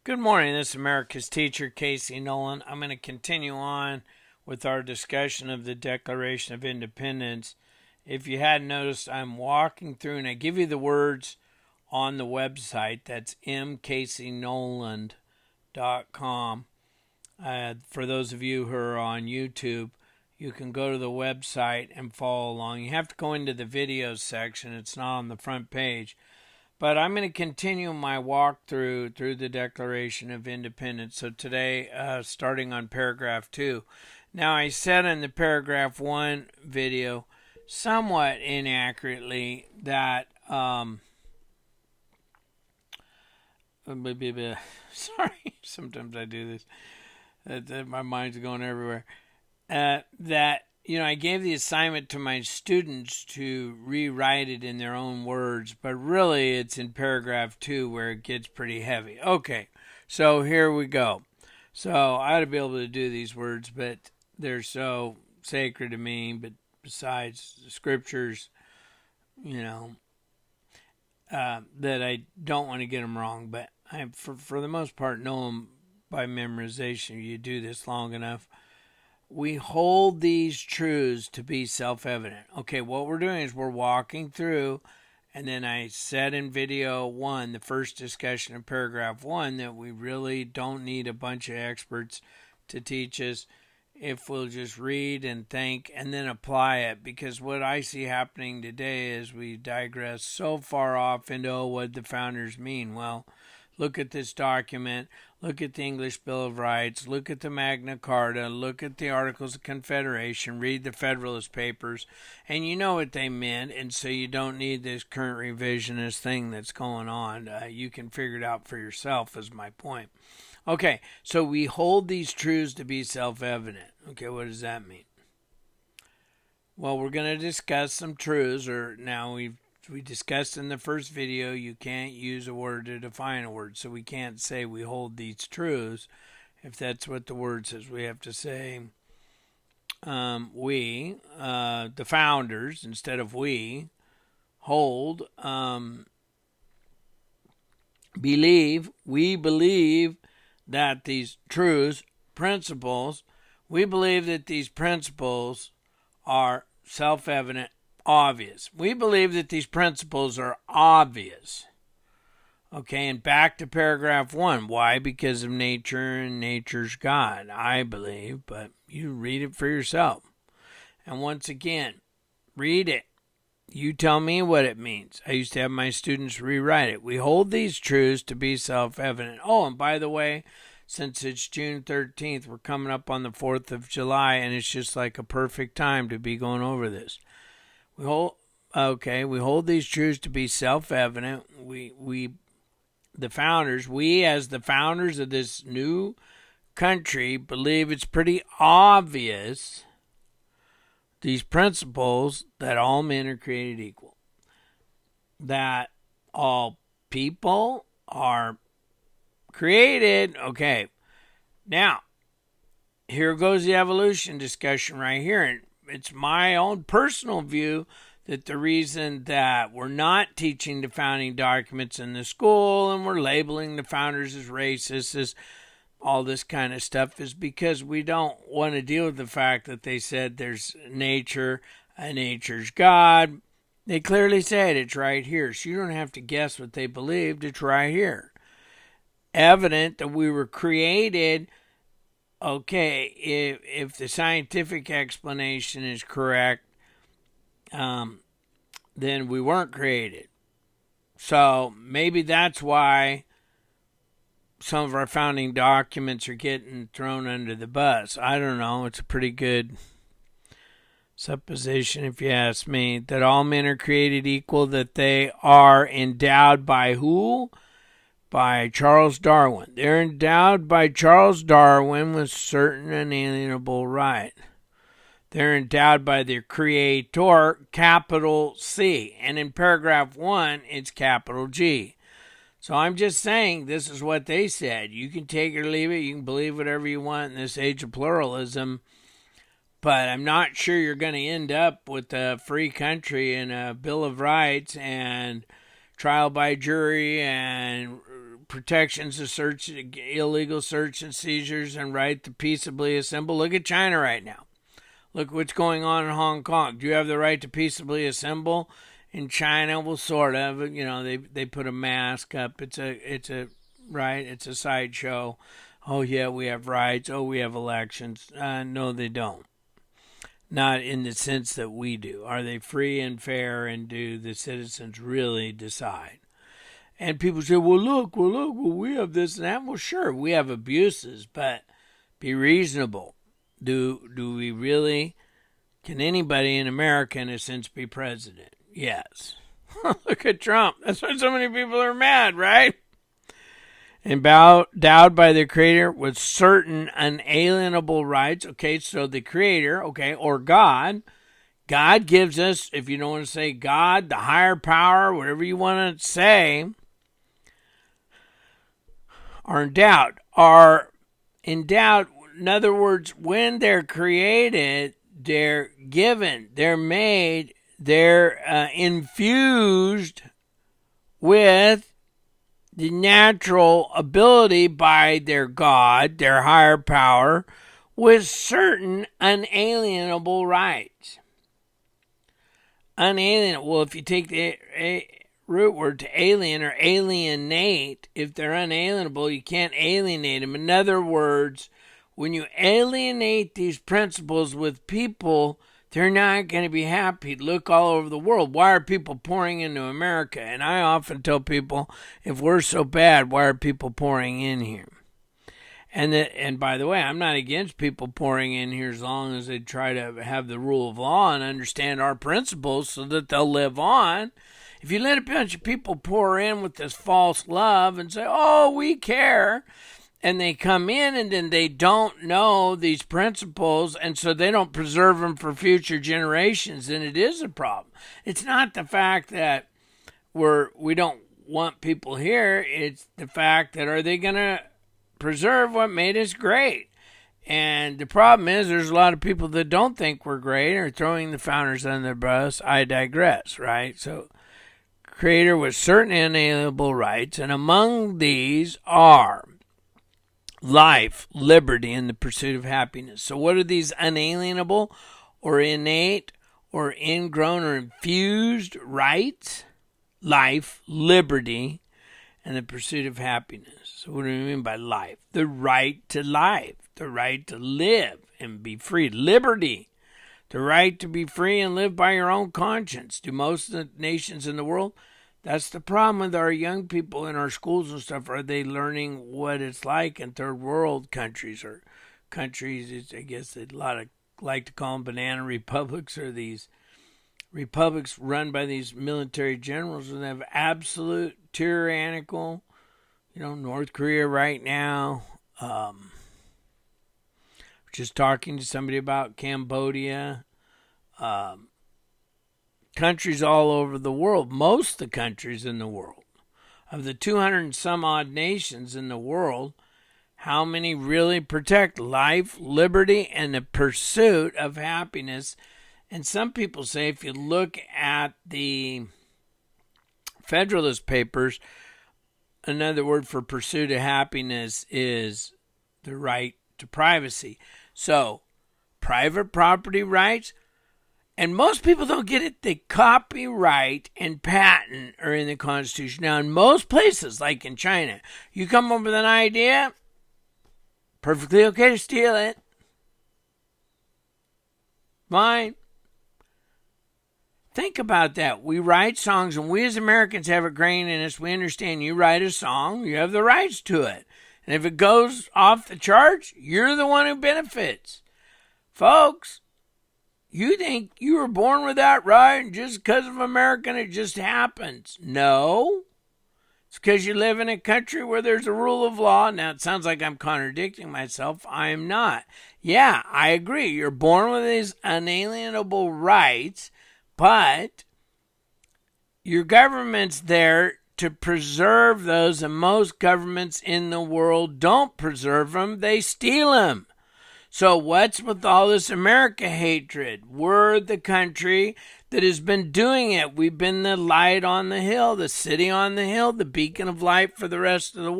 Good morning. This is America's teacher, Casey Noland. I'm going to continue on with our discussion of the Declaration of Independence. If you hadn't noticed, I'm walking through and I give you the words on the website. That's mcaseynoland.com. For those of you who are on YouTube, you can go to the website and follow along. You have to go into the videos section. It's not on the front page. But I'm going to continue my walkthrough through the Declaration of Independence. So today, starting on paragraph 2. Now, I said in the paragraph 1 video, somewhat inaccurately, that, sorry, sometimes I do this. My mind's going everywhere. I gave the assignment to my students to rewrite it in their own words, but really it's in paragraph 2 where it gets pretty heavy. Okay, so here we go. So I ought to be able to do these words, but they're so sacred to me, but besides the scriptures, that I don't want to get them wrong, but I, for the most part, know them by memorization. You do this long enough. We hold these truths to be self-evident. Okay, what we're doing is we're walking through, and then I said in video 1, the first discussion of paragraph 1, that we really don't need a bunch of experts to teach us if we'll just read and think and then apply it. Because what I see happening today is we digress so far off into, what the founders mean. Well, look at this document, look at the English Bill of Rights, look at the Magna Carta, look at the Articles of Confederation, read the Federalist Papers, and you know what they meant, and so you don't need this current revisionist thing that's going on. You can figure it out for yourself, is my point. Okay, so we hold these truths to be self-evident. Okay, what does that mean? Well, we're going to discuss some truths, we discussed in the first video, you can't use a word to define a word, so we can't say we hold these truths. If that's what the word says, we have to say we, the founders, instead of we, hold, we believe that these truths, principles, we believe that these principles are self-evident, obvious. We believe that these principles are obvious. Okay, and back to paragraph 1. Why? Because of nature and nature's God, I believe, but you read it for yourself. And once again, read it. You tell me what it means. I used to have my students rewrite it. We hold these truths to be self-evident. Oh, and by the way, since it's June 13th, we're coming up on the 4th of July, and it's just like a perfect time to be going over this. We hold these truths to be self-evident. We as the founders of this new country, believe it's pretty obvious, these principles, that all men are created equal, that all people are created. Okay, now, here goes the evolution discussion right here, and it's my own personal view that the reason that we're not teaching the founding documents in the school and we're labeling the founders as racist, as all this kind of stuff, is because we don't want to deal with the fact that they said there's nature, a nature's God. They clearly said it's right here, so you don't have to guess what they believed. It's right here. Evident that we were created. Okay, if the scientific explanation is correct, then we weren't created. So maybe that's why some of our founding documents are getting thrown under the bus. I don't know. It's a pretty good supposition, if you ask me, that all men are created equal, that they are endowed by who? By Charles Darwin. They're endowed by Charles Darwin with certain inalienable right. They're endowed by their creator, capital C. And in paragraph 1, it's capital G. So I'm just saying this is what they said. You can take it or leave it. You can believe whatever you want in this age of pluralism. But I'm not sure you're going to end up with a free country and a Bill of Rights and trial by jury and protections of search, illegal search and seizures, and right to peaceably assemble. Look at China right now. Look what's going on in Hong Kong. Do you have the right to peaceably assemble? In China, well, sort of. They put a mask up. It's a right. It's a sideshow. Oh yeah, we have rights. Oh, we have elections. No, they don't. Not in the sense that we do. Are they free and fair, and do the citizens really decide? And people say, well, we have this and that. Well, sure, we have abuses, but be reasonable. Do we really? Can anybody in America, in a sense, be president? Yes. Look at Trump. That's why so many people are mad, right? Endowed by the Creator with certain unalienable rights. Okay, so the Creator, or God gives us, if you don't want to say God, the higher power, whatever you want to say, are endowed. In other words, when they're created, they're given, they're made, they're infused with the natural ability by their God, their higher power, with certain unalienable rights. Unalienable. Well, if you take the root word to alien or alienate, if they're unalienable, you can't alienate them. In other words, when you alienate these principles with people, they're not going to be happy. Look all over the world. Why are people pouring into America? And I often tell people, if we're so bad, why are people pouring in here? And by the way, I'm not against people pouring in here as long as they try to have the rule of law and understand our principles so that they'll live on. If you let a bunch of people pour in with this false love and say, oh, we care, and they come in and then they don't know these principles, and so they don't preserve them for future generations, then it is a problem. It's not the fact that we don't want people here. It's the fact that, are they going to preserve what made us great? And the problem is there's a lot of people that don't think we're great or throwing the founders under the bus. I digress, right? So Creator with certain inalienable rights, and among these are life, liberty, and the pursuit of happiness. So what are these unalienable or innate or ingrown or infused rights? Life, liberty, and the pursuit of happiness. So what do we mean by life? The right to life, the right to live and be free. Liberty, the right to be free and live by your own conscience. Do most of the nations in the world? That's the problem with our young people in our schools and stuff. Are they learning what it's like in third world countries, or countries, I guess a lot of like to call them banana republics, or these republics run by these military generals, and they have absolute tyrannical, North Korea right now. Just talking to somebody about Cambodia. Countries all over the world, most of the countries in the world, of the 200 and some odd nations in the world, how many really protect life, liberty, and the pursuit of happiness? And some people say, if you look at the Federalist Papers, another word for pursuit of happiness is the right to privacy. So, private property rights. And most people don't get it. The copyright and patent are in the Constitution. Now, in most places, like in China, you come up with an idea, perfectly okay to steal it. Fine. Think about that. We write songs, and we as Americans have a grain in us. We understand you write a song, you have the rights to it. And if it goes off the charts, you're the one who benefits. Folks, you think you were born with that right, and just because of American it just happens. No. It's because you live in a country where there's a rule of law. Now, it sounds like I'm contradicting myself. I am not. Yeah, I agree. You're born with these unalienable rights, but your government's there to preserve those, and most governments in the world don't preserve them. They steal them. So what's with all this America hatred? We're the country that has been doing it. We've been the light on the hill, the city on the hill, the beacon of light for the rest of the world.